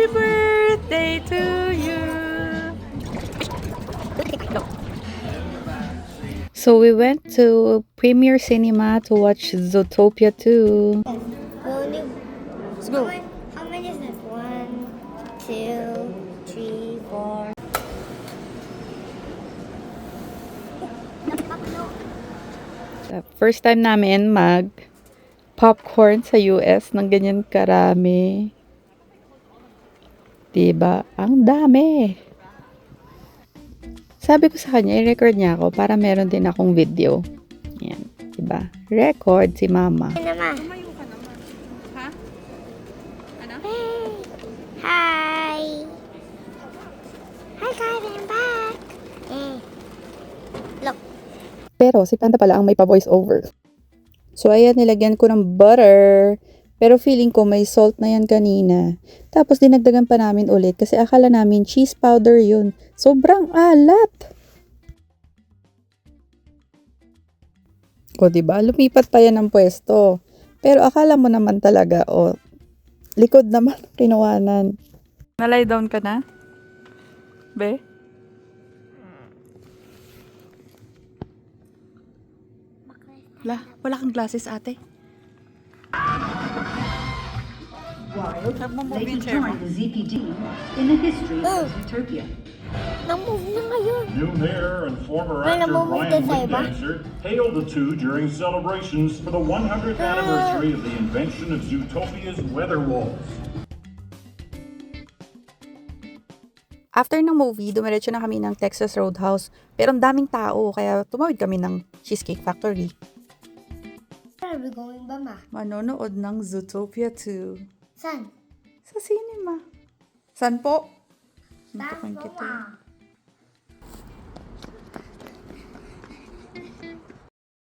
Happy birthday to you. So we went to Premier Cinema to watch Zootopia 2. Let's go. How many is that? 1, 2, 3, 4. First time namin mag popcorn sa US ng ganyan karami. Diba? Ang dami. Sabi ko sa kanya, i-record niya ako para meron din akong video. Yan. Diba? Record si mama. Tumayo ka naman. Ha? Ano? Hey. Hi. Hi guys, I'm back. Look. Pero si Panda pala ang may pa-voice over. So ayan, nilagyan ko ng butter. Pero feeling ko may salt na yan kanina. Tapos dinagdagan pa namin ulit kasi akala namin cheese powder yun. Sobrang alat. O diba, lumipat pa yan ng pwesto. Pero akala mo naman talaga, likod naman kinuwanan. Nalay down ka na? Be? Wala kang glasses, ate. Wild later joined the ZPD in the history of Zootopia. Na-move na ngayon. New mayor and former May actor namumove Brian din sa'yo ba? Wooddancer hailed the two during celebrations for the 100th anniversary of the invention of Zootopia's weather walls. After ng movie, dumiretso na kami ng Texas Roadhouse. Pero ang daming tao, kaya tumawid kami ng Cheesecake Factory. Where are we going ba, ma? Manonood ng Zootopia 2. Saan? Sa cinema. San po? Saan Natukan po, kita. ma?